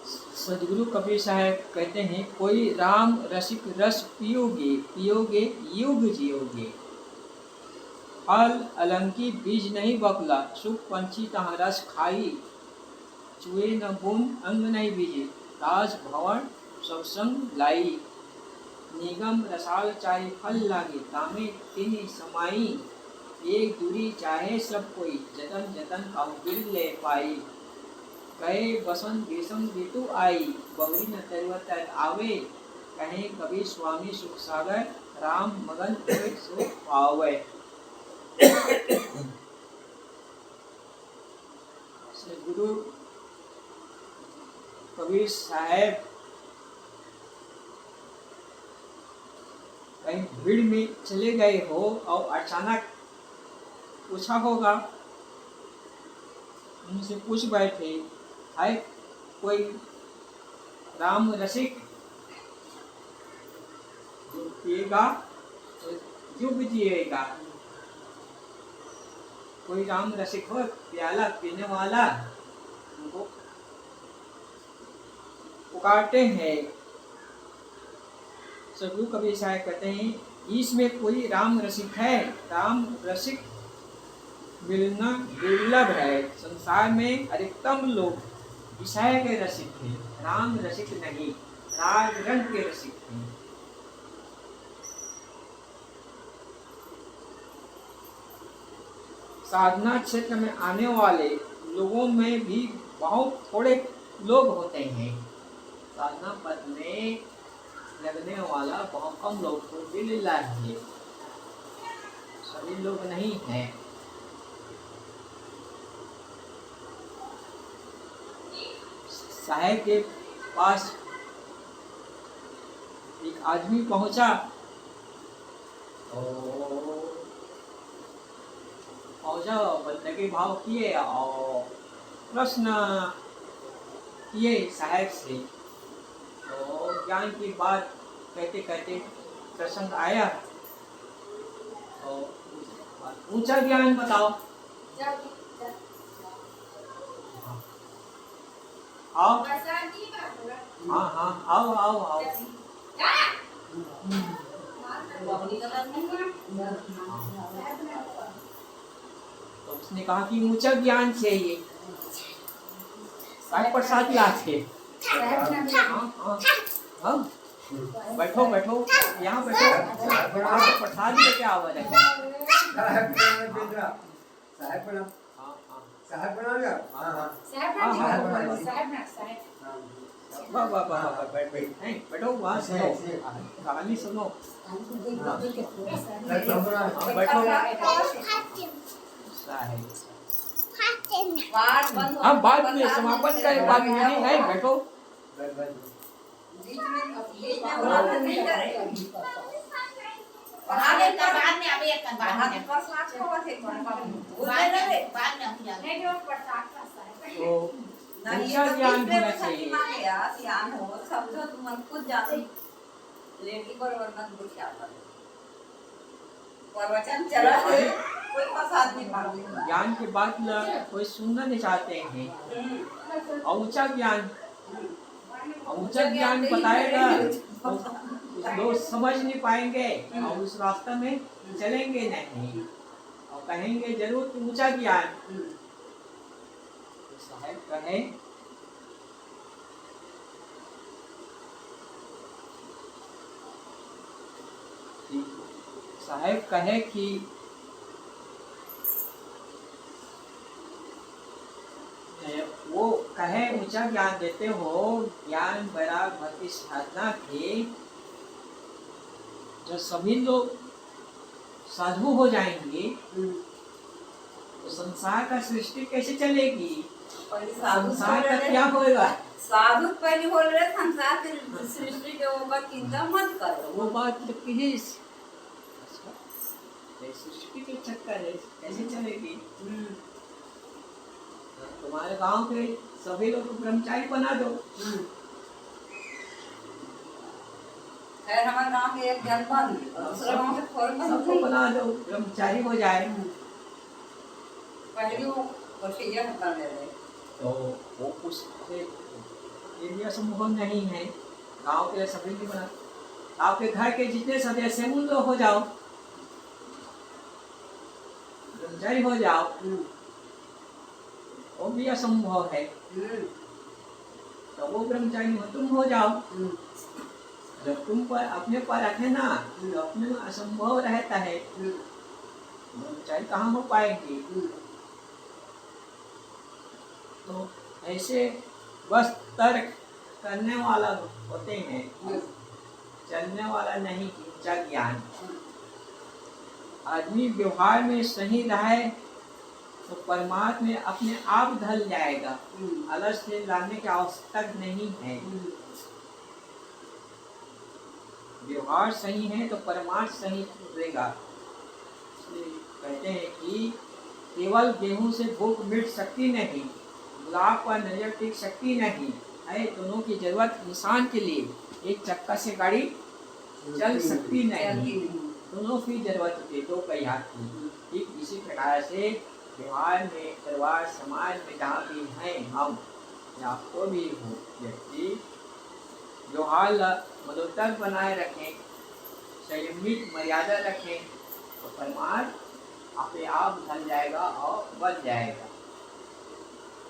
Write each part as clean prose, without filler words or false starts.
सदगुरु कबीर साहब कहते हैं, कोई राम रसिक रस पियोगे पियोगे युग जियोगे। फल अलंकी बीज नहीं बकुला, सुख पंछी तहाँ रस खाई। चुए न बूंद अंग नहीं बीजे, राज भवन सब संग लाई। निगम रसाल चाहे फल लागे, तामे तिन्हि समाई। एक दूरी चाहे सब कोई, जतन जतन अवगिर ले पाई। कहे बसंत ग्रीष्म ऋतु आई, बहुरी न तरुवतर आवे। कहे कबीर स्वामी सुख सागर, राम मगन होए सो पावे। गुरु कबीर साहब कहीं भीड़ में चले गए हो और अचानक पूछा होगा, उनसे पूछ बैठे, है कोई राम रसिक जो पिएगा तो युग जिएगा। कोई राम रसिक हो प्याला पीने वाला, उनको पुकारते हैं। सदगुरु कबीर साहब कहते हैं, इसमें कोई राम रसिक है। राम रसिक मिलना दुर्लभ है। संसार में अधिकतम लोग विषय के रसिक थे, राम रसिक नहीं, राग रंग के रसिक थे। साधना क्षेत्र में आने वाले लोगों में भी बहुत थोड़े लोग होते हैं। साधना पद में लगने वाला बहुत कम लोग को दिल है, सभी लोग नहीं हैं। साहेब के पास एक आदमी पहुंचा, बंदगी भाव किए और प्रश्न किए साहेब से। तो ज्ञान की बात कहते कहते प्रसंग आया, तो ऊंचा ज्ञान बताओ। आओ, हाँ हाँ, आओ आओ आओ। तो उसने कहा कि ऊंचा ज्ञान चाहिए, साठ प्रसाद लाखे। हाँ, बैठो बैठो, यहाँ बैठो, प्रसाद लेके आओ। बैठो वहाँ सुनो, कहानी सुनो। बैठो, हम बाद में समापन करें, बाद में नहीं है। बैठो, ज्ञान होना चाहिए। ज्ञान की बात कोई सुनना नहीं चाहते हैं। ऊंचा ज्ञान, ऊंचा ज्ञान बताएगा तो लोग समझ नहीं पाएंगे और उस रास्ते में चलेंगे नहीं और कहेंगे जरूर कि ऊंचा ज्ञान। साहब कहे कि वो कहे ऊंचा ज्ञान देते हो, ज्ञान वैराग भक्ति साधना के जब सभी लोग साधु हो जाएंगे तो संसार का सृष्टि कैसे चलेगी? संसार का क्या होगा? साधु पहले बोल रहे संसार की सृष्टि के ऊपर चिंता मत करो। वो बात की सृष्टि के चक्कर है, कैसे चलेगी? तुम्हारे गांव के सभी लोग ब्रह्मचारी बना दो। हमारे गांव के एक जनपद दूसरे गांव से सबको बना दो, ब्रह्मचारी हो जाए। पहले वो प्रोसीजर कर ले रहे तो वो उससे असंभव नहीं है। गांव के सभी नहीं बना, आपके घर के जितने सदस्य हैं उन लोग हो जाओ, ब्रह्मचारी हो जाओ, वो भी असंभव है। तो वो ब्रह्मचारी हो, तुम हो जाओ। जब तुम पर अपने पर रखे ना तो अपने में असंभव रहता है, ब्रह्मचारी कहाँ हो पाएंगे। तो ऐसे बस तर्क करने वाला होते हैं, चलने वाला नहीं, जग ज्ञान। आदमी व्यवहार में सही रहे तो परमात्मा में अपने आप ढल जाएगा, अलग से लाने की आवश्यकता नहीं है। व्यवहार सही है तो परमार्थ सही रहेगा। कहते हैं कि केवल गेहूं से भूख मिट सकती नहीं, गुलाब पर नजर टिक सकती नहीं है। दोनों की जरूरत इंसान के लिए, एक चक्का से गाड़ी चल सकती नहीं, दोनों की जरूरत होती है, दो पहिया की। ठीक इसी प्रकार से व्यवहार में, परिवार समाज में जहाँ भी हैं हम या कोई भी हो व्यक्ति, व्यवहार मधुरता बनाए रखें, संयमित मर्यादा रखें तो परमार्थ अपने आप ढल जाएगा और बन जाएगा।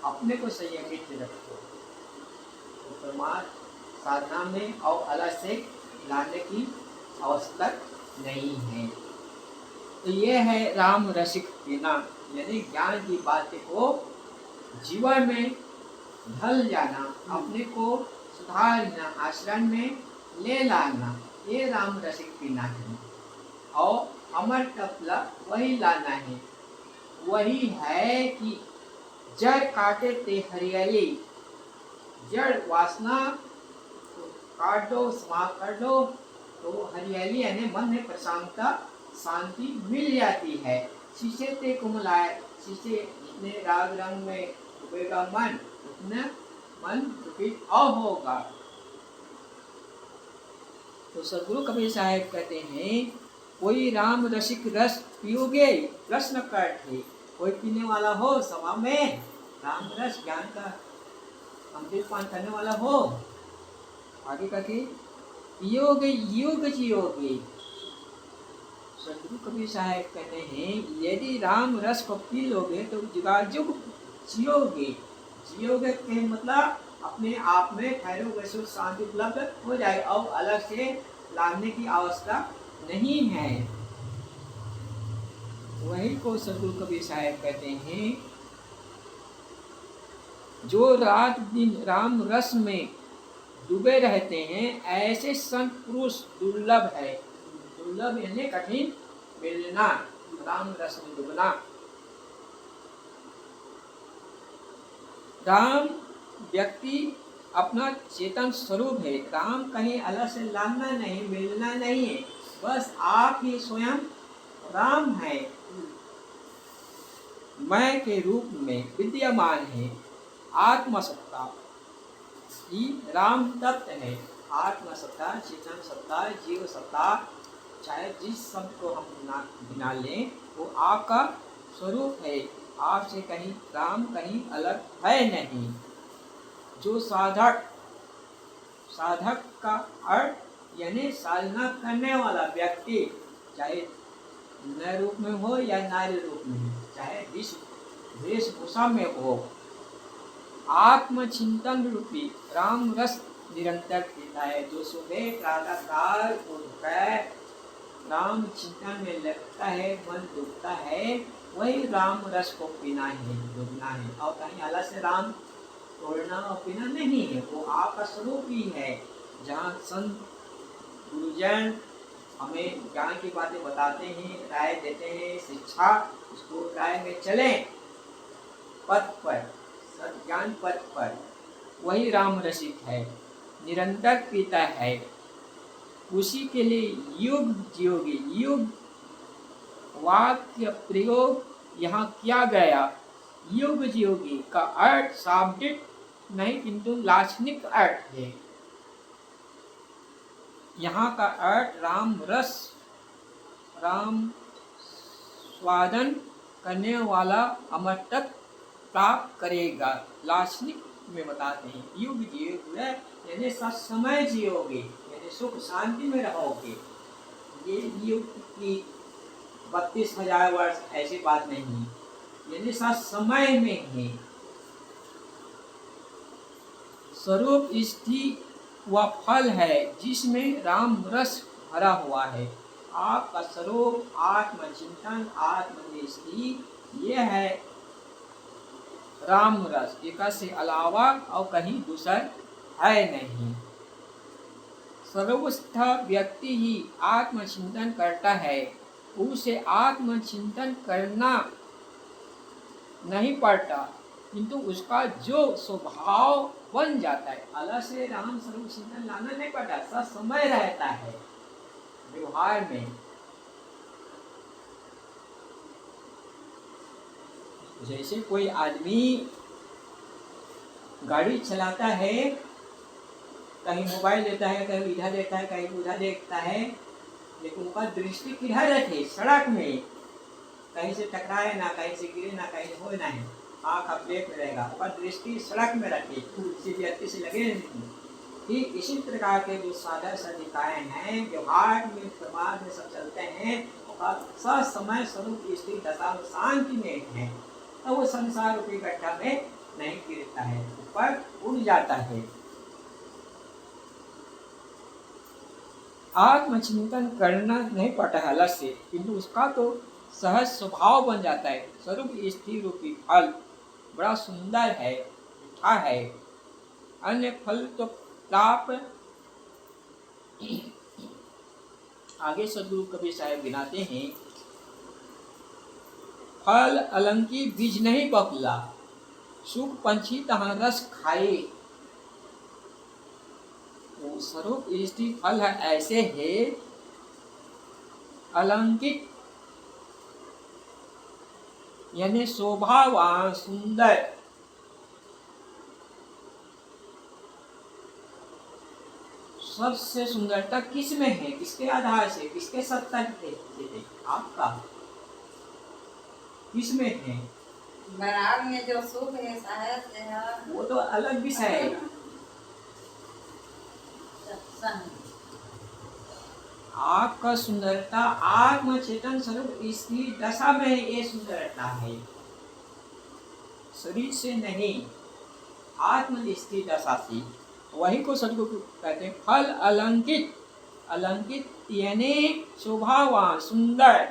अपने को संयमित रखो तो परमार्थ साधना में और अलग से लाने की आवश्यकता नहीं है। तो ये है राम रसिक पीना, यानी ज्ञान की बातें को जीवन में ढल जाना, अपने को सुधारना, आचरण में ले लाना, ये राम रसिक पीना है। और अमर तपला वही लाना है, वही है कि जड़ काटे ते हरियाली, जड़ वासना तो काट दो, समाप्त कर दो, तो हरियाली यानी मन में प्रशांतता, शांति मिल जाती है। शीशे ते कुमलाए, शीशे जितने राग रंग में डूबेगा मन, उतना मन दुखित होगा। तो सदगुरु कबीर साहब कहते हैं, कोई राम रसिक रस पियोगे, प्रश्न करते, कोई पीने वाला हो सभा में, राम रस ज्ञान का अमृत पान करने वाला हो, आगे कहते पियोगे युग जियोगे। सदगुरु कबीर साहब कहते हैं, यदि राम रस को पी लोगे तो जुगाजुग जियोगे। जियोगे के मतलब अपने आप में ठहरोगे, सुख शांति उपलब्ध हो जाए और अलग से लाने की आवश्यकता नहीं है। वही को सदगुरु कबीर साहब कहते हैं, जो रात दिन राम रस में डूबे रहते हैं, ऐसे संत पुरुष दुर्लभ है। दुर्लभ यानी कठिन मिलना, राम रस में डूबना। राम व्यक्ति अपना चेतन स्वरूप है, राम कहीं अलग से लाना नहीं, मिलना नहीं है, बस आप ही स्वयं राम है, मैं के रूप में विद्यमान है। आत्मसत्ता ही राम तत्व है। आत्मसत्ता, चेतन सत्ता, जीव सत्ता, चाहे जिस शब्द को हम गिना लें, वो आपका स्वरूप है। आपसे कहीं राम कहीं अलग है नहीं। जो साधक का अर्थ यानी साधना करने वाला व्यक्ति, चाहे नर रूप में हो या नारी रूप में हो, चाहे जिस वेशभूषा में हो, आत्मचिंतन रूपी राम रस निरंतर पीता है। जो सुबह प्रातःकाल उठकर राम चिंतन में लगता है, मन डूबता है, वही राम रस को पीना है, डूबना है। और कहीं अलग से राम तोड़ना और पीना नहीं है, वो आपका स्वरूप ही है। जहाँ संत गुरुजन हमें ज्ञान की बातें बताते हैं, राय देते हैं, शिक्षा, उसको राय में चलें, पथ पर, सज्ञान पथ पर, वही राम रसिक है, निरंतर पीता है। उसी के लिए युग जियोगे। युग वाक्य प्रयोग यहाँ किया गया। युग जियोगी का अर्थ शाब्दिक नहीं किंतु लाक्षणिक अर्थ है। यहाँ का अर्थ राम रस, राम स्वादन करने वाला अमरतक प्राप्त करेगा। लाक्षणिक में बताते हैं। युग जियोगे यानी सत्समय जियोगे, यानी सुख शांति में रहोगे। ये युग की 32,000 वर्ष ऐसी बात नहीं है, यानी सत्समय में है। स्वरूप स्थिति व फल है जिसमें राम रस भरा हुआ है। आपका स्वरूप आत्मचिंतन आत्मदृष्टि ये है राम रस, एक से अलावा और कहीं दूसर है नहीं। सर्वस्थ व्यक्ति ही आत्मचिंतन करता है, उसे आत्मचिंतन करना नहीं पड़ता, किंतु उसका जो स्वभाव बन जाता है। अलग से राम स्वरूप चिंतन लाना नहीं पड़ता, सब समय रहता है व्यवहार में। जैसे कोई आदमी गाड़ी चलाता है, कहीं मोबाइल लेता है, कहीं इधर देखता है, कहीं उधर देखता है, लेकिन उनका दृष्टि किधर रखे? सड़क में, कहीं से टकराए ना, कहीं से गिरे ना, कहीं हो ना, आँख प्लेट में रहेगा, उसका दृष्टि सड़क में रखे, किसी व्यक्ति से लगे नहीं। ठीक इसी प्रकार के जो साधक संधिकाएँ हैं, व्यवहार में समाज में सब चलते हैं, समय स्वरूप स्थिति दशा शांति में है, तो वो संसार रूपी गड्ढा में नहीं गिरता है, ऊपर उड़ जाता है। आत्मचिंतन करना नहीं पड़ता है अलग से, किंतु उसका तो सहज स्वभाव बन जाता है। स्वरूप स्थिति रूपी फल बड़ा सुंदर है, मीठा है। अन्य फल तो प्राप्त, आगे सदगुरु कबीर साहब गिनाते हैं, फल अलंकी बीज नहीं बकुला, सुख पंछी तहाँ रस खाए। तो स्वरूप स्थिति फल है ऐसे है अलंकित, यानी शोभावान सुंदर। सबसे सुंदरता किस में है? किसके आधार से, किसके सत्ता से? आपका किस में है? बराबर में जो सुख है शायद से है, वो तो अलग विषय है। आपका सुंदरता आत्मचेतन स्वरूप इसकी दशा में ये सुंदरता है, शरीर से नहीं, आत्मनिष्ठी दशा से। वही को सदगुरु कहते हैं फल अलंकित। अलंकित यानी शोभावान, सुंदर,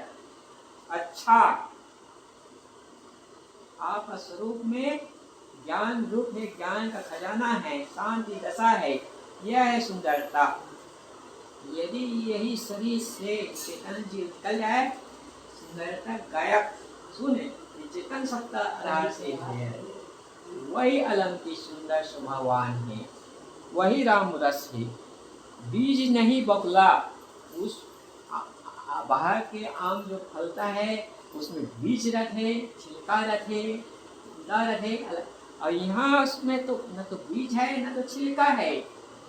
अच्छा। आपका स्वरूप में ज्ञान रूप है, ज्ञान का खजाना है, शांति दशा है, यह है सुंदरता। यदि यही शरीर से चेतन जीव निकल जाए, सुंदरता गायब। सुने, चेतन सत्ता आधार से है, वही अलंकित सुंदर शोभावान है, वही राम रस है। बीज नहीं बकुला, उस बाहर के आम जो फलता है उसमें बीज रखे, छिलका रखे, गुदा रखे, और यहाँ उसमें तो न तो बीज है न तो छिलका है,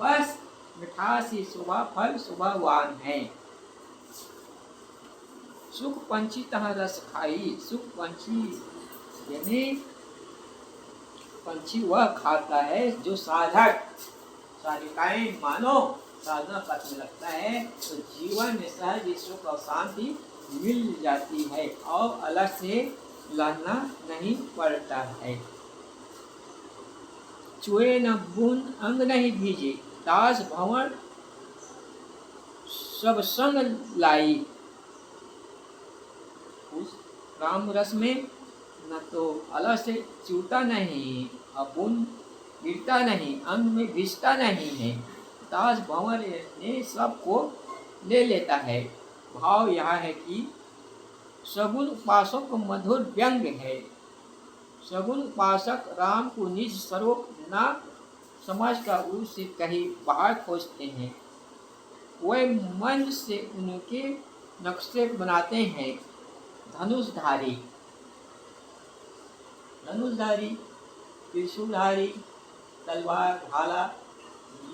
बस मिठास ही शोभा, फल शोभावान है। सुख पंछी तहाँ रस खाई। सुख पंछी यानी पंछी वह खाता है जो साधक साधिकाएं मानो साधना पथ में लगता है, तो जीवन में सहज सुख और शांति मिल जाती है और अलग से लाना नहीं पड़ता है। चुए न बूंद अंग नहीं भीजे, दास भंवर सब संग लाई। उस राम रस में न तो अलग से चूता नहीं, अपुन गिरता नहीं, अंग में भिजता नहीं है। दास भंवर ने सबको ले लेता है। भाव यह है कि सगुण उपासक को मधुर व्यंग है। सगुण उपासक राम को निज स्वरूप न समझ कर उससे कहीं बाहर खोजते हैं, वे मन से उनके नक्शे बनाते हैं। धनुषधारी, धनुषधारी, त्रिशूलधारी, तलवार भाला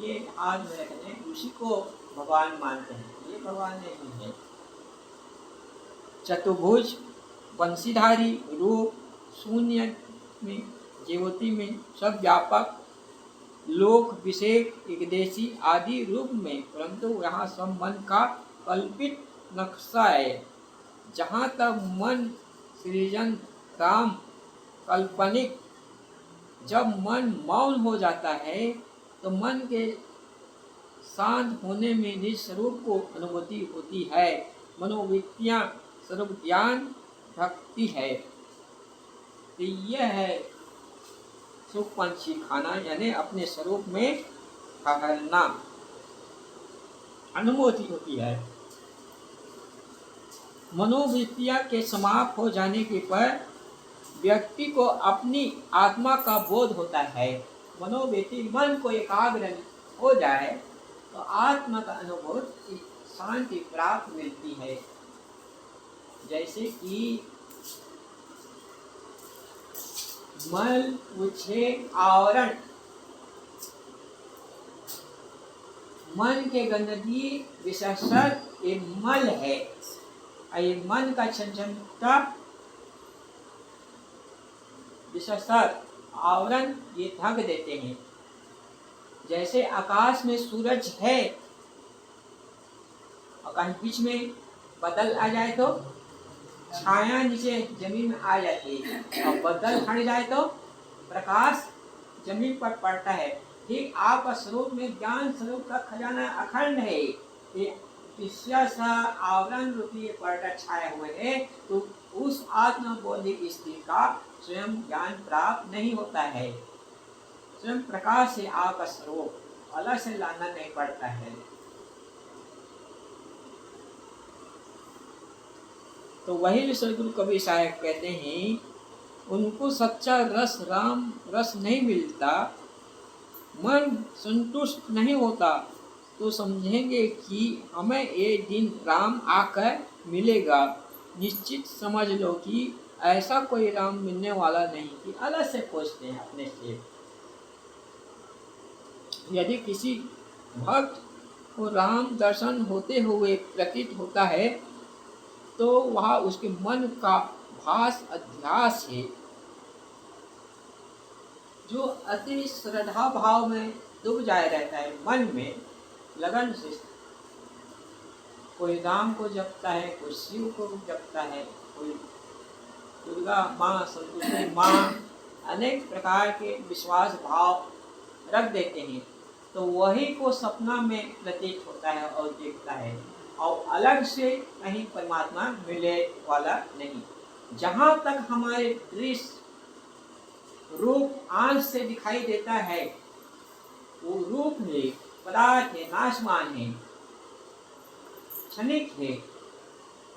ये हाथ में रखने, उसी को भगवान मानते हैं, ये भगवान नहीं है। चतुर्भुज, बंशीधारी, रूप, शून्य में, ज्योति में, सब व्यापक, लोक विषेक एकदेशी आदि रूप में, परंतु यहाँ सब मन का कल्पित नक्शा है। जहाँ तक मन सृजन काम काल्पनिक, जब मन मौन हो जाता है तो मन के शांत होने में निज स्वरूप को अनुभूति होती है। मनोवृत्तियाँ स्वरूप ज्ञान रखती है। तो यह है सुख पंछी खाना, यानी अपने स्वरूप में ठहरना, अनुभूति होती है। मनोवृत्तियाँ के समाप्त हो जाने के पर व्यक्ति को अपनी आत्मा का बोध होता है। मनोवृत्ति मन को एकाग्र हो जाए तो आत्मा का अनुभव शांति प्राप्त मिलती है। जैसे कि मल विक्षेप आवरण, मन के गंदगी विशेषत ये मल है। ये मन का चंचलता विशेषत आवरण ये ढक देते हैं। जैसे आकाश में सूरज है और कहीं बीच में बादल आ जाए तो छाया नीचे जमीन में आ जाती है, और बादल हट जाए तो प्रकाश जमीन पर पड़ता है। ठीक आपका स्वरूप में ज्ञान स्वरूप का खजाना अखंड है। ये सा आवरण रूपी पर्दा छाए हुए है, तो उस आत्मबोधिक स्थिति का स्वयं ज्ञान प्राप्त नहीं होता है। स्वयं प्रकाश से आपका स्वरूप अलग से लाना नहीं पड़ता है। तो वही सदगुरु कबीर साहब कहते हैं, उनको सच्चा रस राम रस नहीं मिलता, मन संतुष्ट नहीं होता, तो समझेंगे कि हमें ये दिन राम आकर मिलेगा। निश्चित समझ लो कि ऐसा कोई राम मिलने वाला नहीं कि अलग से खोजते हैं अपने से। यदि किसी भक्त को राम दर्शन होते हुए प्रतीत होता है तो वह उसके मन का भास अध्यास है, जो अति श्रद्धा भाव में डूब जाए रहता है। मन में लगन से कोई राम को जपता है, कोई शिव को जपता है, कोई दुर्गा माँ, संतुष्टि माँ, अनेक प्रकार के विश्वास भाव रख देते हैं, तो वही को सपना में प्रतीत होता है और देखता है, और अलग से कहीं परमात्मा मिले वाला नहीं। जहाँ तक हमारे दृश्य रूप आंख से दिखाई देता है, वो रूप है, पदार्थ है, नाशवान है, क्षणिक है।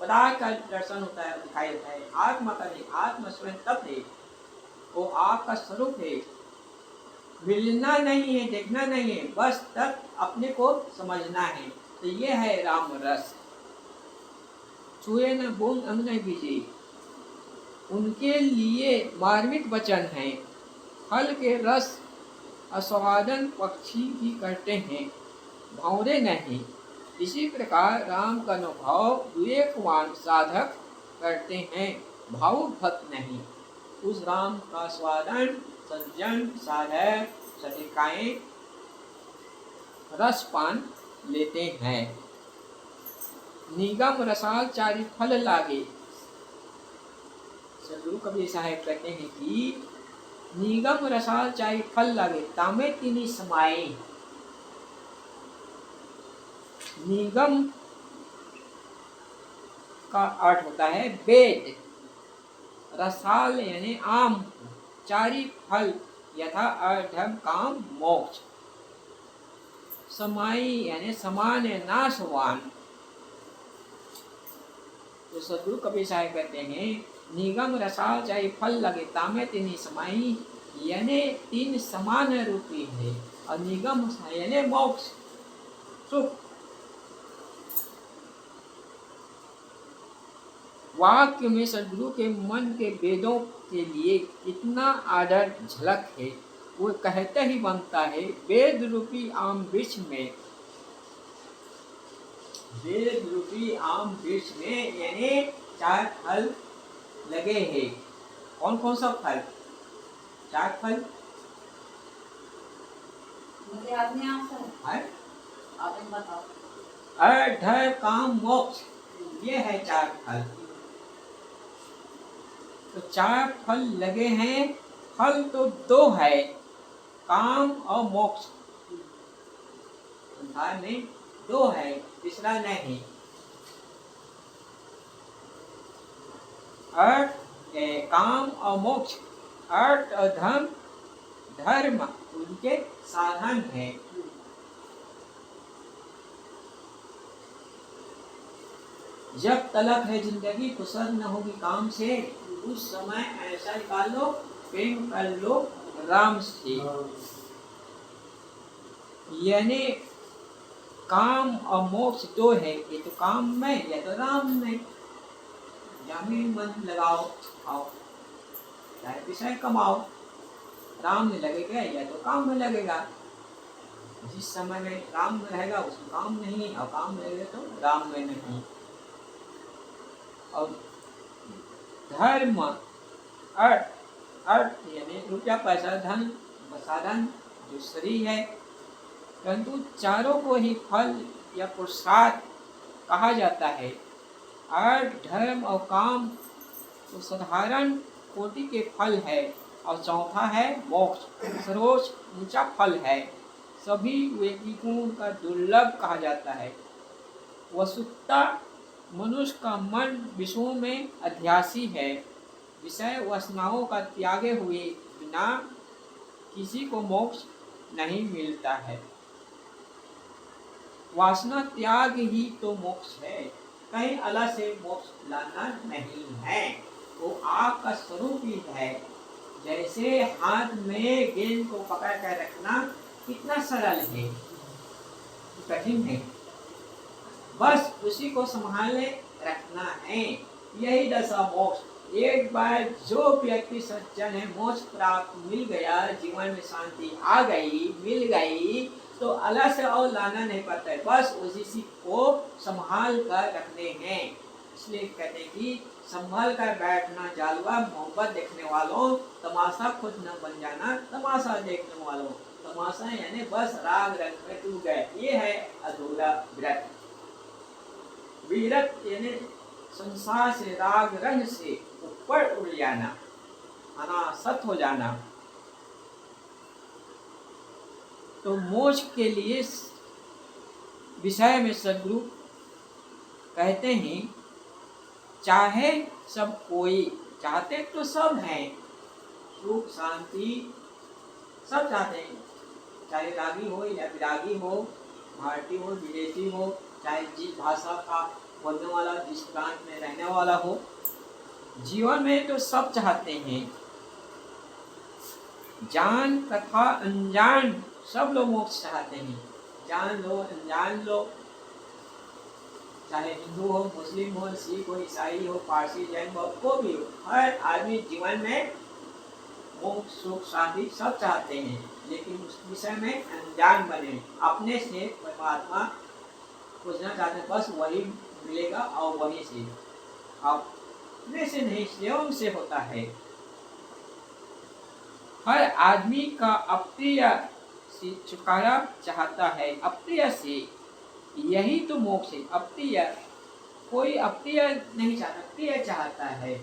पदार्थ का दर्शन होता है, दिखाई देता है, आत्मा का नहीं। आत्मा स्वयं तप है, वो आपका स्वरूप है। मिलना नहीं है, देखना नहीं है, बस तब अपने को समझना है। तो ये है राम रस। छुए न बूंद अंग न बीजे, उनके लिए मार्मिक वचन है। फल के रस आस्वादन पक्षी ही करते हैं, भौरे नहीं। इसी प्रकार राम का अनुभव विवेकवान साधक करते हैं, भावुक भक्त नहीं। उस राम का आस्वादन सज्जन साधक सदिकाएं रसपान लेते हैं। निगम रसाल चारि फल लागे, सदगुरु कबीर साहब कहते हैं कि निगम रसाल चारि फल लागे, तामे तिनी समाये। निगम का अर्थ होता है वेद, रसाल यानी आम, चारि फल यथा अर्धम काम मोक्ष, समाई यानी समान नाशवान। तो सदगुरु कबीर साहब कहते हैं निगम रसाल चाहे फल लगे, तामे तिनी समाई यानी तीन समान रूपी है, और निगम यानी मोक्ष सुख। वाक्य में सदगुरु के मन के वेदों के लिए कितना आदर झलक है, वो कहते ही बनता है। वेद रूपी आम वृक्ष में, वेद रूपी आम वृक्ष में यानी 4 फल लगे हैं। कौन कौन सा फल? 4 फल। मुझे आदमी आपसे है आप ही बताओ। अर्थ धर्म काम मोक्ष, ये है चार फल। तो चार फल लगे हैं, फल तो दो है, काम और मोक्ष। संसार में दो है, तीसरा नहीं। अर्थ काम और मोक्ष, अर्थ और धर्म, धर्म उनके साधन है। जब तलक है जिंदगी फुर्सत न होगी काम से, उस समय ऐसा निकाल लो, प्रेम कर लो राम से। यानी काम और मोक्ष दो है, ये तो काम में या तो राम में। जमीन मन लगाओ आओ, चाहे विषय कमाओ, राम में लगेगा या तो काम में लगेगा। जिस समय में राम में रहेगा उसमें काम नहीं, और काम में लगेगा तो राम में नहीं। और धर्म अर्थ, अर्थ यानी रुपया पैसा धन साधन जो शरीर है, परंतु चारों को ही फल या पुरुषार्थ कहा जाता है। अर्थ धर्म और काम तो साधारण कोटि के फल है, और चौथा है मोक्ष, सर्वोच्च ऊंचा फल है। सभी व्यक्तियों का दुर्लभ कहा जाता है। वस्तुतः मनुष्य का मन विषयों में अध्यासी है, विषय वासनाओं का त्यागे हुए बिना किसी को मोक्ष नहीं मिलता है। वासना त्याग ही तो मोक्ष है, कहीं अलग से मोक्ष लाना नहीं है। वो आपका स्वरूप ही है। जैसे हाथ में गेंद को पकड़ कर रखना कितना सरल है, कठिन है, बस उसी को संभाले रखना है। यही दशा मोक्ष। एक बार जो व्यक्ति सज्जन है, मोक्ष प्राप्त मिल गया, जीवन में शांति आ गई, मिल गई, तो अलग से और लाना नहीं पड़ता है, बस उसी को संभाल कर रखने हैं। इसलिए कहते हैं कि संभाल कर बैठना जालवा, मोहब्बत देखने वालों, तमाशा खुद न बन जाना तमाशा देखने वालों। तमाशा यानी बस राग रंग में डूब गए, ये है अधूरा व्रत। विरत यानी संसार से राग रंग से ऊपर उड़ जाना, अनासक्त हो जाना। तो मोक्ष के लिए विषय में सद्गुरु कहते हैं, चाहे सब कोई, चाहते तो सब हैं, सुख शांति सब चाहते हैं, चाहे रागी हो या विरागी हो, भारतीय हो विदेशी हो, चाहे जिस भाषा का बोलने वाला, जिस प्रांत में रहने वाला हो, जीवन में तो सब चाहते हैं। जान तथा अनजान सब लोग मोक्ष चाहते हैं। जान लो अनजान लो, चाहे हिंदू हो, मुस्लिम हो, सिख हो, ईसाई हो, पारसी, जैन हो, कोई भी हो, हर आदमी जीवन में मोक्ष सुख शांति सब चाहते हैं, लेकिन उस विषय में अनजान बने। अपने से परमात्मा खोजना चाहते हैं, बस वही मिलेगा और वही से, अपने से नहीं, स्वयं से होता है। हर आदमी का अप्रिय से छुटकारा चाहता है, अप्रिय से, यही तो मोक्ष है। अप्रिय, कोई अप्रिय नहीं चाहता, प्रिय चाहता है,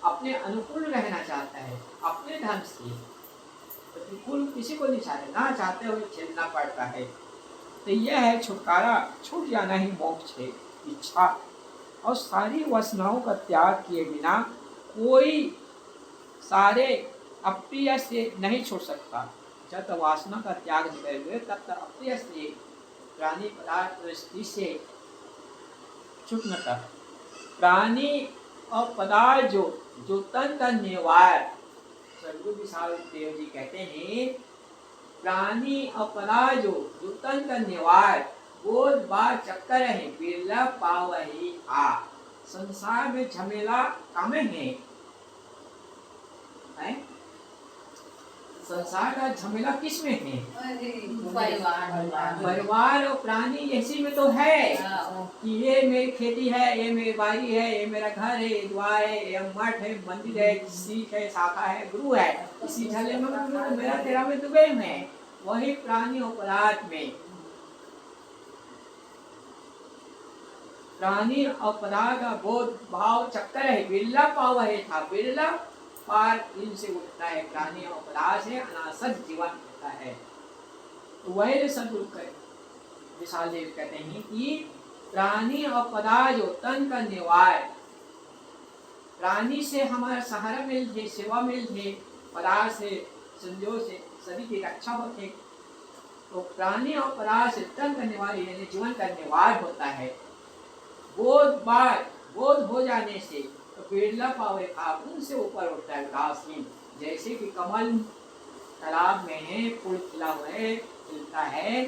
अपने अनुकूल रहना चाहता है, अपने ढंग से। प्रतिकूल किसी को नहीं चाहते, ना चाहते हुए झेलना पड़ता है। तो यह है छुटकारा, छूट जाना ही मोक्ष है। इच्छा और सारी वासनाओं का त्याग किए बिना कोई सारे अप्रिय से नहीं छूट सकता। जब तक वासना का त्याग नहीं करेंगे तब तक अप्रिय से, प्राणी पदार्थ परिस्थिति से छूटना। प्राणी और पदार्थ जो तन का निवार, सदगुरु विशाल देव जी कहते हैं, प्राणी और पदार्थ जो तन का निवार, बोध बार चक्कर है, बिरला पावही आ। संसार में झमेला कम है, संसार का झमेला किस में है? परिवार और प्राणी इसी में तो है कि ये मेरी खेती है, ये मेरी बाड़ी है, ये मेरा घर है, ये द्वार है, ये मठ है, मंदिर है, सीख है, शाखा है, गुरु है। इसी झले में मेरा तेरा में डूबे हैं। वही प्राणी अपराध में, प्राणी अपराध बोध भाव चक्कर है, बिरला पाव है था, बिरला पार इनसे उठता है, प्राणी अपराध से अनासत जीवन होता है। तो वही सदगुरु विशाल देव कहते हैं कि प्राणी अपराध जो तन का निवार, प्राणी से हमारा सहारा मिल थे, सेवा मिल थे, परार से संजोग से शरीर की रक्षा होते, तो प्राणी और परार से तन का निवार यानी जीवन का निवार होता है। बोध हो जाने से तो बिरला पावे आप उनसे ऊपर उठता है उदासीन। जैसे कि कमल तालाब में है, फूल खिला हुआ है, खिलता है,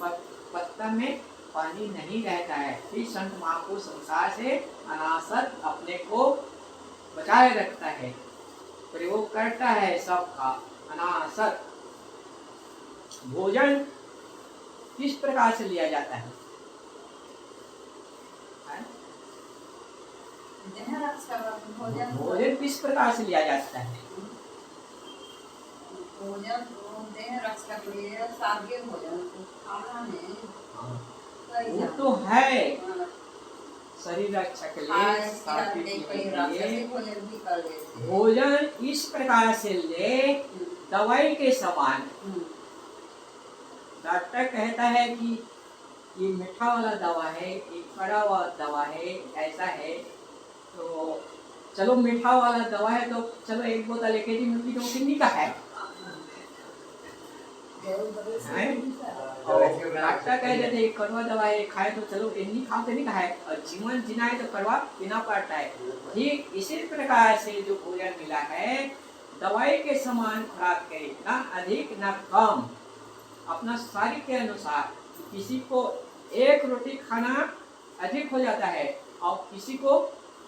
पत्ता में पानी नहीं रहता है, फिर संत महापुरुष संसार से अनासत अपने को बचाए रखता है, प्रयोग करता है सबका अनासत। भोजन किस प्रकार से लिया जाता है? भोजन किस प्रकार से लिया जाता है? भोजन तो देह रक्षा के लिए सात्विक भोजन खाना में वो तो है शरीर रक्षा के लिए, सात्विक जीवन के लिए भोजन इस प्रकार से ले दवाई के समान। डॉक्टर कहता है कि ये मीठा वाला दवा है, ये कड़ा वाला दवा है, ऐसा है, तो चलो मीठा वाला दवा है तो चलो एक बोतल लेके दी मिट्टी तो कितनी का है? डॉक्टर कह देते हैं कड़वा दवा है खाए तो चलो इतनी खाओ तो नहीं खाए, और जीवन जीना है तो कड़वा पीना पड़ता है। ठीक इसी प्रकार से जो भोजन मिला है दवाई के समान खुराक करे, ना अधिक ना कम, अपना शरीर के अनुसार। किसी को एक रोटी खाना अधिक हो जाता है और किसी को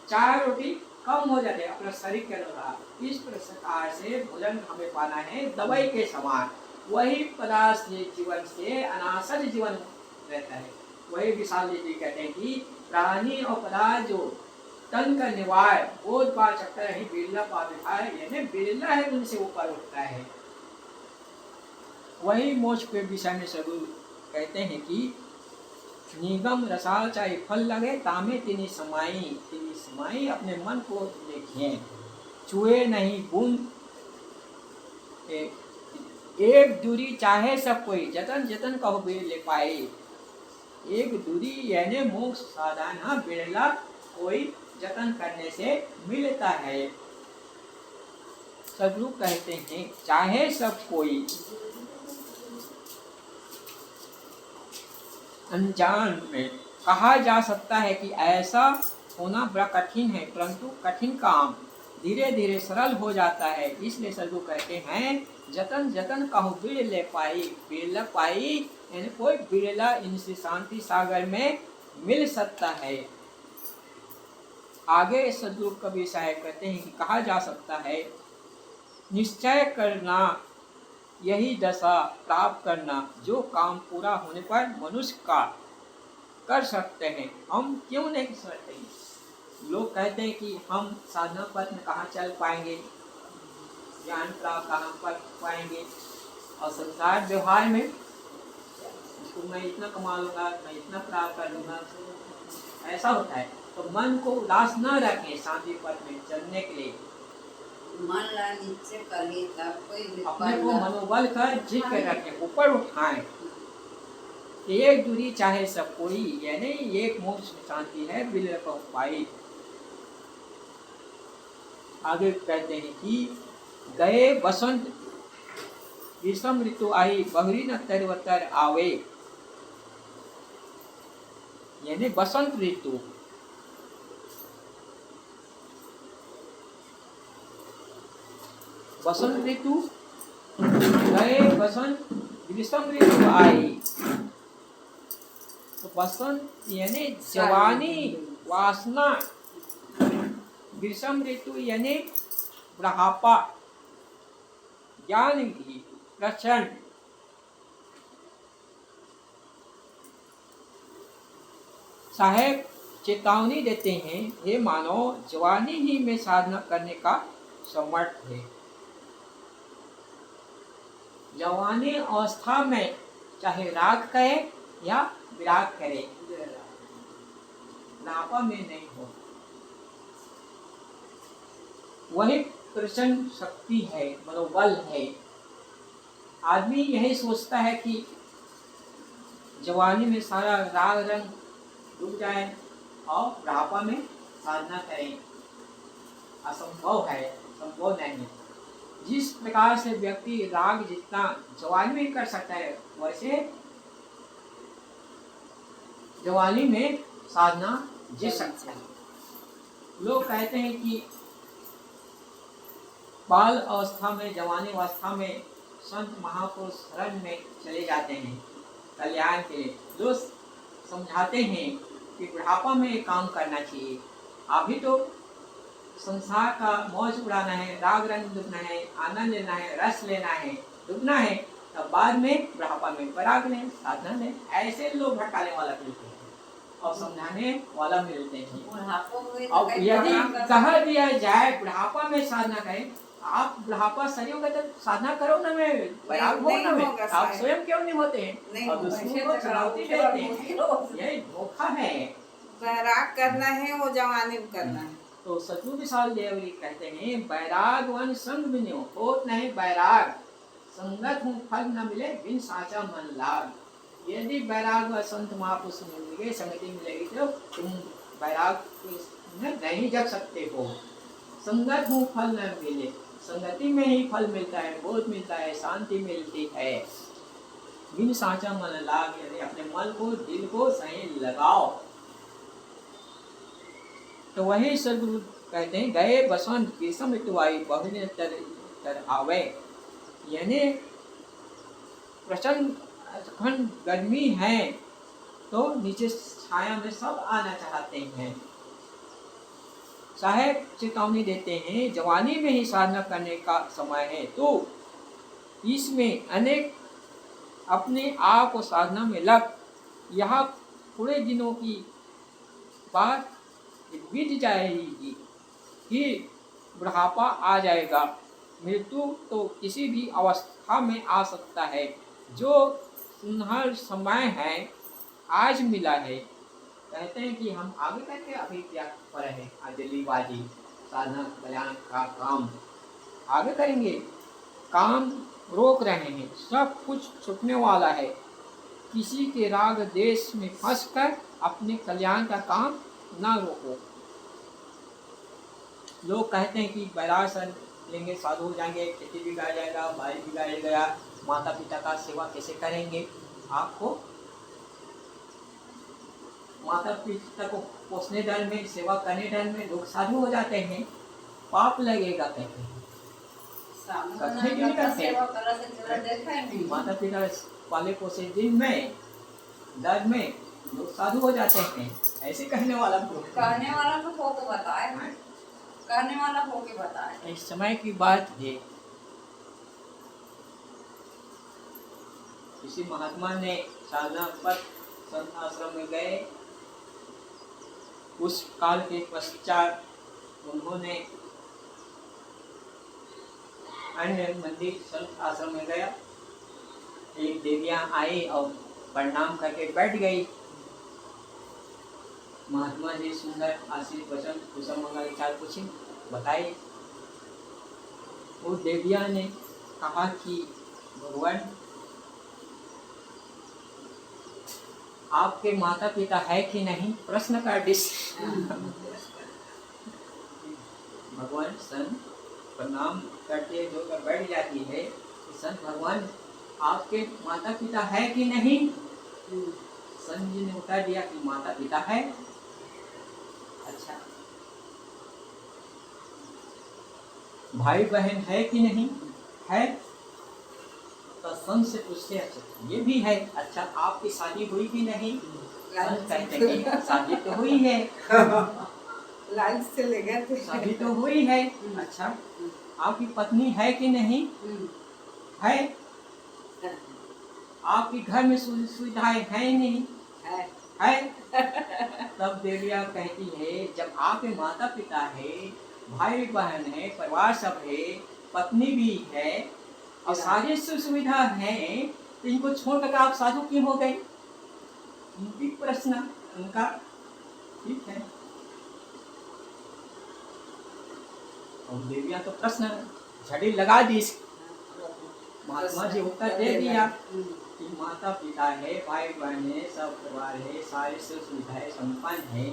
4 रोटी कम हो जाते हैं अपने शरीर के अनुसार। इस प्रकार से भोजन हमें पाना है दवाई के समान। वही पदार्थ से जीवन से अनासत जीवन रहता है। वही विशाल जी कहते हैं कि प्राणी और पदार्थ जो तन का निवार बोध पार चक्कर ही बिरला पाविता यानी बिरला है उनसे ऊपर उठता है। वही मोक्ष के विषय में सदगुरु कहते हैं कि निगम रसाल चाहे फल लगे तामे तिनी समाई अपने मन को देखिए, छुए नहीं बूंद एक दूरी चाहे सब कोई जतन जतन कहो बिर ले पाए। एक दूरी यानी मोक्ष साधन बिरला कोई जतन करने से मिलता है। सदगुरु कहते हैं चाहे सब कोई, अनजान में कहा जा सकता है कि ऐसा होना बड़ा कठिन है, परंतु कठिन काम धीरे धीरे सरल हो जाता है। इसलिए सदगुरु कहते हैं जतन जतन कहो बिड़ ले पाई, बिरला पाई यानी कोई बिरला इनसे शांति सागर में मिल सकता है। आगे सदगुरु कबीर साहब कहते हैं कि कहा जा सकता है निश्चय करना यही दशा प्राप्त करना, जो काम पूरा होने पर मनुष्य का कर सकते हैं हम क्यों नहीं सकते। लोग कहते हैं कि हम साधना पथ में कहाँ चल पाएंगे, ज्ञान प्राप्त कहाँ कर पाएंगे, और संसार व्यवहार में इसको मैं इतना कमा लूँगा, मैं इतना प्राप्त कर लूँगा, ऐसा होता है। तो मन को उदास न रखें, शांति पथ में चलने के लिए मन ला नीचे करी तब कोई अपने को मनोबल कर जीत कर रखें, ऊपर उठाएं। एक दूरी चाहे सब कोई यानी एक मोक्ष शांति है बिरला कहो पाई। आगे कहते हैं कि गए बसंत ग्रीष्म ऋतु आई बहरी न तरवतर आवे, यानी बसंत ऋतु बसंत ऋतु गए बसंत ग्रीष्म ऋतु आई। तो बसंत यानी जवानी वासना, ग्रीष्म ऋतु यानी बुढ़ापा, ज्ञान की प्रचंड। साहेब चेतावनी देते हैं हे मानव जवानी ही में साधना करने का समर्थ है, जवानी अवस्था में चाहे राग करे या विराग करे, बुढ़ापा में नहीं हो। वही प्रचंड शक्ति है, मनोबल है। आदमी यही सोचता है कि जवानी में सारा राग रंग डूब जाए और बुढ़ापा में साधना करें, असंभव है, संभव नहीं है। जिस प्रकार से व्यक्ति राग जितना जवानी में कर सकता है, वैसे जवानी में साधना जी सकता है। लोग कहते हैं कि बाल अवस्था में, जवानी अवस्था में संत महापुरुष शरण में चले जाते हैं कल्याण के लिए। जो समझाते हैं कि बुढ़ापा में काम करना चाहिए, अभी तो संसार का मौज उड़ाना है, राग रंग डूबना है, आनंद लेना है, रस लेना है, डूबना है, तब बाद में बुढ़ापा में पराग लें, साधना लें। ऐसे लोग भटकाने वाला मिलते हैं और समझाने वाला मिलते हैं। और यदि कहा दिया जाए बुढ़ापा में साधना करें, आप बुढ़ापा सही होगा तो साधना करो ना, में पराग हो ना, में आप स्वयं क्यों नहीं होते हैं और दूसरों को चुनौती देते हैं। यही धोखा है। बैराग करना है, वो जवानी में करना है। तो सतु विशाल देवरी कहते हैं, बैरागवन संग बिनो होत नहीं बैराग, संगत हूँ फल न मिले बिन साचा मन लाग। यदि बैराग व संत महापुरुष मिलेंगे, संगति मिलेगी, तो तुम बैराग में नहीं जग सकते हो। संगत हूँ फल न मिले, संगति में ही फल मिलता है, बोध मिलता है, शांति मिलती है। बिन साचा मन लाग, यदि अपने मन को, दिल को सही लगाओ। तो वही सदगुरु कहते हैं, गए बसंत विषम ऋतुवाई बहुदिन तर आवे। यानी प्रचंड गर्मी है तो नीचे छाया में सब आना चाहते हैं। साहेब चेतावनी देते हैं, जवानी में ही साधना करने का समय है, तो इसमें अनेक अपने आप को साधना में लग, यहाँ थोड़े दिनों की बात बीत जाएगी कि बुढ़ापा आ जाएगा। मृत्यु तो किसी भी अवस्था में आ सकता है। जो सुनहर समय है आज मिला है, कहते हैं कि हम आगे करके अभी क्या पर है, जल्दीबाजी, साधना कल्याण का काम आगे करेंगे, काम रोक रहे हैं, सब कुछ छूटने वाला है। किसी के राग देश में फंसकर अपने कल्याण का काम ना रोको। लोग कहते हैं कि बैराग लेंगे, साधु हो जाएंगे, खेती बिगाड़ जाएगा, भाई बिगाड़ गया, माता पिता का सेवा कैसे करेंगे। आपको माता पिता को पोसने डर में, सेवा करने डर में लोग साधु हो जाते हैं, पाप लगेगा कहते हैं। माता पिता पाले पोसे दिन में डर में लोग साधु हो जाते हैं, ऐसे कहने वाला तो हो के बताए, कहने वाला हो के बताए। इस समय की बात है। किसी महात्मा ने साधना पर संत आश्रम में गए, उस काल के पश्चात उन्होंने अन्य मंदिर संत आश्रम में गया। एक देवियां आई और प्रणाम करके बैठ गई। महात्मा जी सुंदर आशीष वचन कुशल मंगल विचार पूछे, बताए। उस देविया ने कहा कि भगवान, आपके माता पिता है कि नहीं, प्रश्न का डिश। भगवान संत प्रणाम करते जो कर बैठ जाती है, संत भगवान आपके माता पिता है कि नहीं। संत जी ने उत्तर दिया कि माता पिता है। अच्छा, भाई बहन है कि नहीं है। तो संत से पूछते, अच्छा ये भी है, अच्छा आपकी शादी हुई कि नहीं। संत कहते कि शादी तो हुई है। लाल से ले गए थे, शादी तो हुई है। अच्छा आपकी पत्नी है कि नहीं है। आपके घर में सुविधाएं है नहीं है। तब देविया कहती है, जब आपके माता पिता है, भाई बहन है, परिवार सब है, पत्नी भी है, और सारी सुख सुविधा है, तो इनको छोड़ करके आप साधु क्यों हो गए? उनकी प्रश्न उनका ठीक है। और देवियां तो प्रश्न झड़ी लगा दी। महात्मा जी उत्तर दे दिया कि माता पिता है, भाई बहन है, सब परिवार है, सारी सुख सुविधाएं संपन्न है,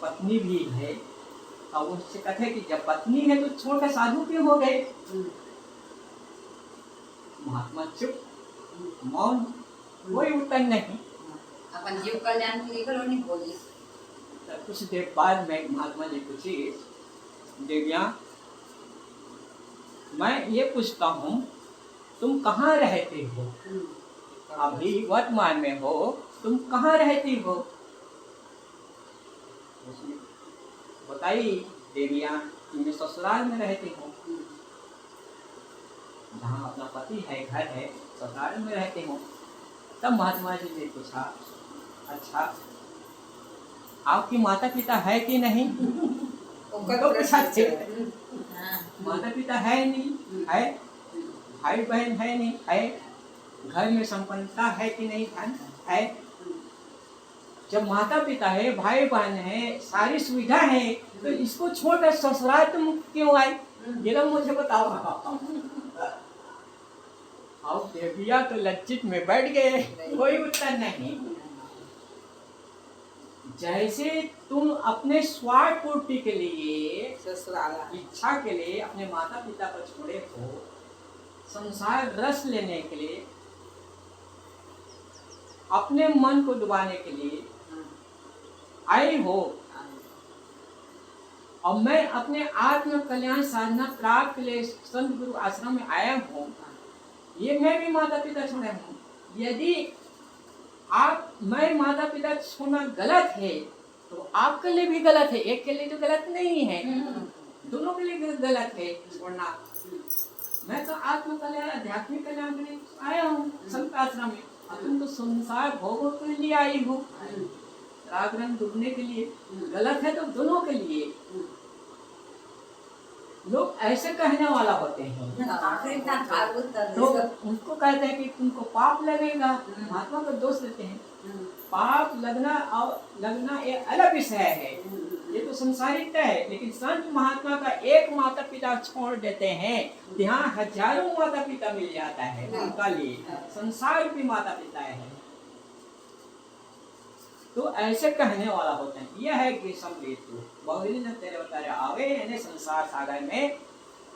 पत्नी भी है। और उससे कहते हैं कि जब पत्नी है तो छोड़कर साधु क्यों हो गए? महात्मा चुप, मौन, कोई उत्तर नहीं। अपन जीव कल्याण के लिए करो नहीं बोली। कुछ देर बाद में महात्मा जी पूछी, देवियां मैं ये पूछता हूँ तुम कहाँ रहते हो? अभी वर्तमान में हो, तुम कहाँ रहती हो? बताइए देवियां कि मैं ससुराल में रहती हूँ, जहाँ अपना पति है, घर है, ससुराल में रहती हूँ। तब महात्मा जी ने पूछा, अच्छा आपकी माता पिता है कि नहीं? तो पूछा थे, माता पिता है नहीं? है। भाई बहन है नहीं? है। घर में संपन्नता है कि नहीं? है। जब माता पिता है, भाई बहन है, सारी सुविधा है, तो इसको छोड़कर ससुराल तुम क्यों आए? ये लोग मुझे बताओ। अब देविया तो लज्जित में बैठ गए, कोई उत्तर नहीं। जैसे तुम अपने स्वार्थ पूर्ति के लिए, इच्छा के लिए अपने माता पिता को छोड़े हो, संसार रस लेने के लिए, अपने मन को डुबाने के लिए आई हो, और मैं अपने आत्म कल्याण साधना प्राप्त के लिए संत गुरु आश्रम में आया हूँ, ये मैं भी माता पिता छोड़े हूँ। यदि मैं माता पिता छोड़ना गलत है तो आपके लिए भी गलत है, एक के लिए तो गलत नहीं है, दोनों के लिए गलत है छोड़ना। मैं तो आत्म कल्याण आध्यात्मिक कल्याण के लिए आया हूँ संत आश्रम में, तुम तो संसार भोगों के लिए आई हो, राग रंग डूबने के लिए। गलत है तो दोनों के लिए। लोग ऐसे कहने वाला होते हैं तो उनको कहते हैं कि तुमको पाप लगेगा। महात्मा को दोष देते हैं। पाप लगना और लगना ये अलग विषय है, ये तो संसारिक है। लेकिन संत महात्मा का एक माता पिता छोड़ देते हैं, यहाँ हजारों माता पिता मिल जाता है उनका लिए, संसार रूपी माता पिता है। तो ऐसे कहने वाला होता है। यह है कि समृद्धि बहुरी न तेरे अवतार आवे, यानी संसार सागर में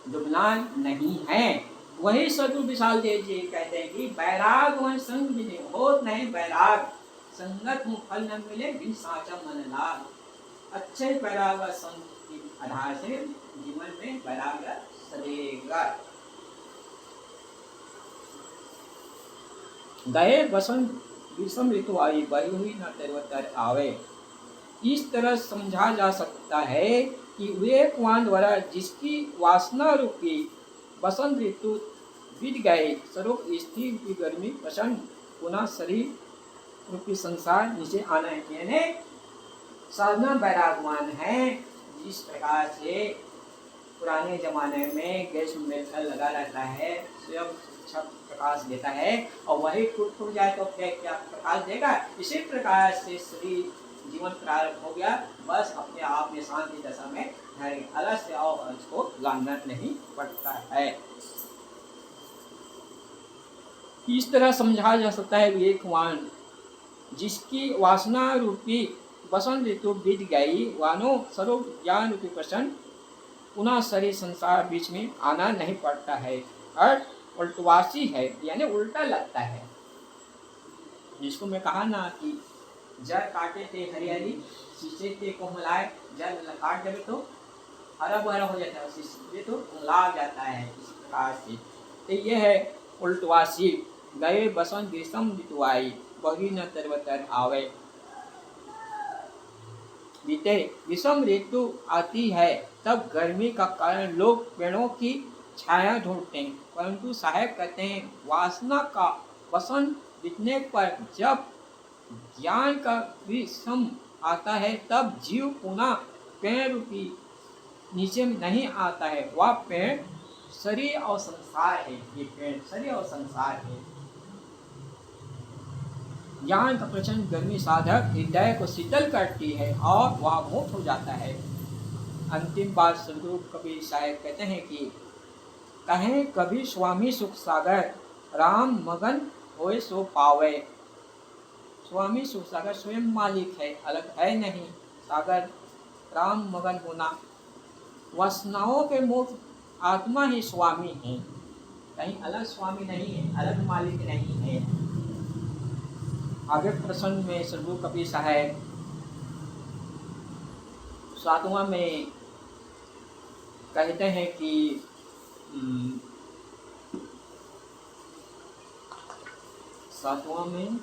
डूबना नहीं है। वही सदगुरु विशाल देव जी कहते हैं कि बैराग वन संग मिले होत नहीं बैराग, संगत मुँह फल न मिले बिन साचा मन लाग। अच्छे बैराग संग के आधार से जीवन में बैराग सदेगा। गए बसंत विषम ऋतु आई, बही हुई न तेरवतर आवे। इस तरह समझा जा सकता है कि विवेकवान द्वारा जिसकी वासना रूपी बसंत ऋतु बीत गए, स्वरूप स्थिर की गर्मी प्रसन्न, पुनः शरीर रूपी संसार नीचे आना है। यानी साधना वैरागवान है। जिस प्रकार से पुराने जमाने में गैस में लगा रहता है, स्वयं अच्छा प्रकाश देता है, और वही टूट जाए तो क्या प्रकाश देगा। इसी प्रकार से शरीर जीवन प्रारंभ हो गया, बस अपने आप में शांति दशा में अलग और उसको लाना नहीं पड़ता है। इस तरह समझा जा सकता है विवेकवान जिसकी वासना रूपी बसंत ऋतु बीत गई, वानो स्वरूप ज्ञान रूपी प्रसन्न, पुनः शरीर संसार बीच में आना नहीं पड़ता है। अर्थ उल्टवासी है, यानी उल्टा लगता है। जिसको मैं कहा ना कि जड़ काटे थे हरियाली, शीशे के को मिलाए, जड़ काट देवे तो हरा भरा हो जाता है, शीशे तो लाग जाता है। इसी प्रकार से तो ये है उल्टवासी। गए बसंत ग्रीष्म ऋतु आई, बही न तरवतर आवे। बीते ग्रीष्म ऋतु आती है तब गर्मी का कारण लोग पेड़ों की छाया ढूंढते हैं, परंतु साहेब कहते हैं वासना का वसंत बीतने पर जब ज्ञान का विषम आता है तब जीव पुनः पेड़ रूपी नीचे नहीं आता है। वह पेड़ शरीर और संसार है, ये पेड़ शरीर और संसार है। ज्ञान का प्रचंड गर्मी साधक हृदय को शीतल करती है और वह मुक्त हो जाता है। अंतिम बात सदगुरु कबीर साहब कहते हैं कि कहें कभी स्वामी सुख सागर राम मगन होए सो पावे। स्वामी सुख सागर स्वयं मालिक है, अलग है नहीं। सागर राम मगन होना, वासनाओं के मुक्त आत्मा ही स्वामी है, कहीं अलग स्वामी नहीं है, अलग मालिक नहीं है। आगे प्रसंग में सदगुरु कबीर साहब 7वां में कहते हैं कि सातवां में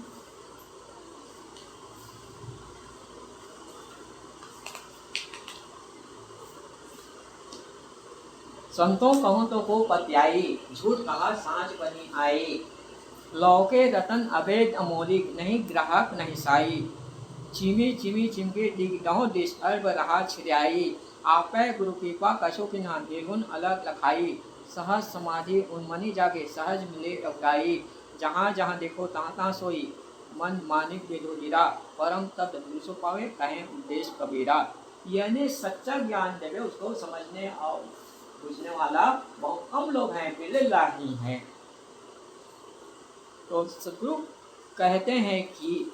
संतों कहूँ तो को पत्याई, झूठ कहा सांझ बनी आई। लौके रतन अवैध अमोलिक, नहीं ग्राहक नहीं साई। चिमी चिमी चिमके दिगदहो दिश अर्ब रहा छिड़ाई। आपे गुरु कृपा कशो की नाम बेगुन अलग लखाई। सहज समाधि उन्मनी जागे सहज मिले अवगाई। जहाँ जहाँ देखो तहाँ तहाँ सोई, मन मानिक बेदोजीरा। परम तत्व दूसो पावे कहें उपदेश कबीरा। यानी सच्चा ज्ञान देवे उसको समझने और बुझने वाला बहुत कम लोग हैं, बिल्कुल ही हैं। तो सदगुरु कहते हैं कि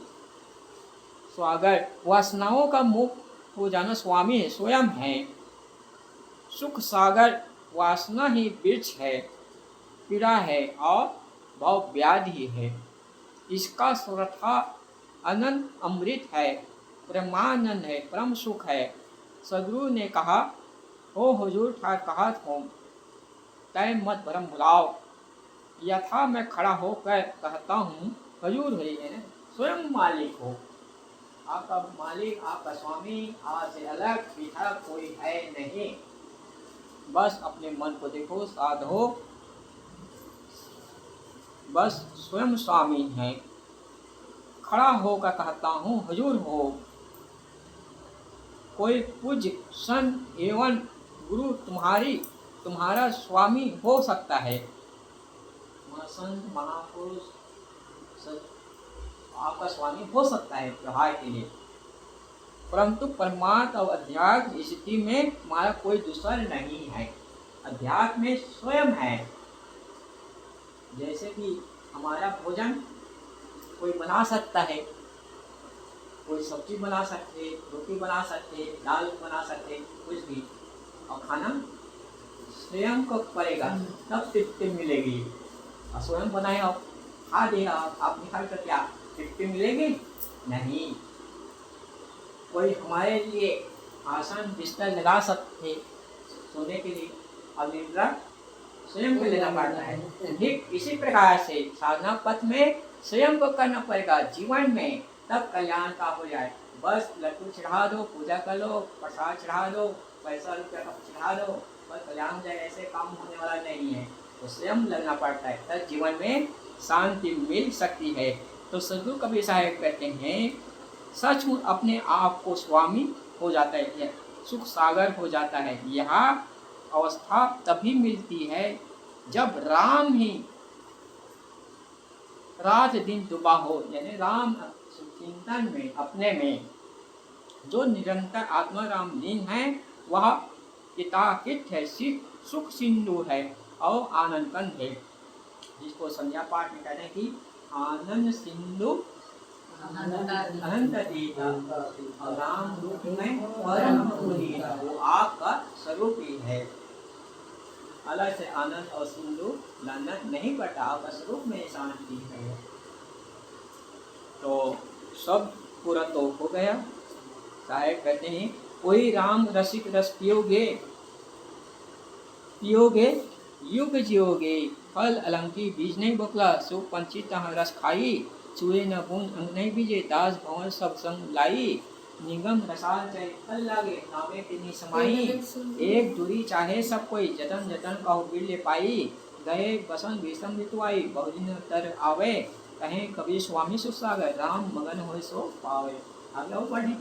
स्वागत वासनाओं का मुक्त हो जाना स्वामी है, स्वयं है। सुख सागर वासना ही वृक्ष है, पीड़ा है और भाव व्याधि है। इसका स्वरथा अनंत अमृत है, प्रेमानंद है, परम सुख है। सदगुरु ने कहा हो हुजूर ठार कहा हो तय मत भरम भुलाओ। यथा मैं खड़ा होकर कहता हूँ हुजूर है, स्वयं मालिक हो। आपका मालिक, आपका स्वामी, आपसे अलग पीछा कोई है नहीं। बस अपने मन को देखो, साधो, बस स्वयं स्वामी है। खड़ा होकर कहता हूँ हुजूर हो। कोई पूज्य संत एवं गुरु तुम्हारा स्वामी हो सकता है। संत महापुरुष आपका स्वामी हो सकता है व्यवहार के लिए, परंतु परमात्मा और अध्यात्म स्थिति में हमारा कोई दूसरा नहीं है। अध्यात्म में स्वयं है। जैसे कि हमारा भोजन कोई बना सकता है, कोई सब्जी बना सकते, रोटी बना सकते, दाल बना सकते, कुछ भी, और खाना स्वयं को पड़ेगा तब तृप्ति मिलेगी। और स्वयं बनाए और खा देगा आप निकाल कर, क्या तृप्ति मिलेगी? नहीं। कोई हमारे लिए आसान बिस्तर लगा सकते सोने के लिए, और निद्रा स्वयं को लेना पड़ता है। ठीक इसी प्रकार से साधना पथ में स्वयं को करना पड़ेगा जीवन में, तब कल्याण का हो जाए। बस लड्डू चढ़ा दो, पूजा कर लो, प्रसाद चढ़ा दो, पैसा रुपया चढ़ा दो, बस कल्याण हो जाए, ऐसे काम होने वाला नहीं है। तो स्वयं लगना पड़ता है, तब जीवन में शांति मिल सकती है। तो सदगुरु कबीर साहब कहते हैं सचमुच अपने आप को स्वामी हो जाता है, सुख सागर हो जाता है। यह अवस्था तभी मिलती है जब राम ही रात दिन डूबा हो, यानी राम चिंतन में, अपने में जो निरंतर आत्मा राम लीन है, वह हिताहित है, सुख सिंधु है और आनंद कंद है। जिसको संध्या पाठ में कहते हैं कि आनंद सिंधु अनंत तीर्थ और राम रूप में परम पुनीत, वो आपका स्वरूप ही है। अलग से आनंद और सिंधु लाना नहीं पड़ता, आपका स्वरूप में शांति है। तो सब पूरा तो हो गया। साहब कहते हैं कोई राम रसिक रस पियोगे, पियोगे युग जियोगे। फल अलंकी बीज नहीं बकला, सुख पंछी तहाँ रस खाई। चूहे न बूंद अंग नहीं बीजे, दास भवन सब संग लाई। निगम रसाल चाहे फल लागे, नामे तिनी समाई। एक दूरी चाहे सब कोई, जतन जतन कहो बिर ले पाई। गए बसंत भीषम ऋतु आई, बहुदिन तर आवे। कहें कभी स्वामी सुख सागर, राम मगन होए सो पावे। आगे और पढ़ें।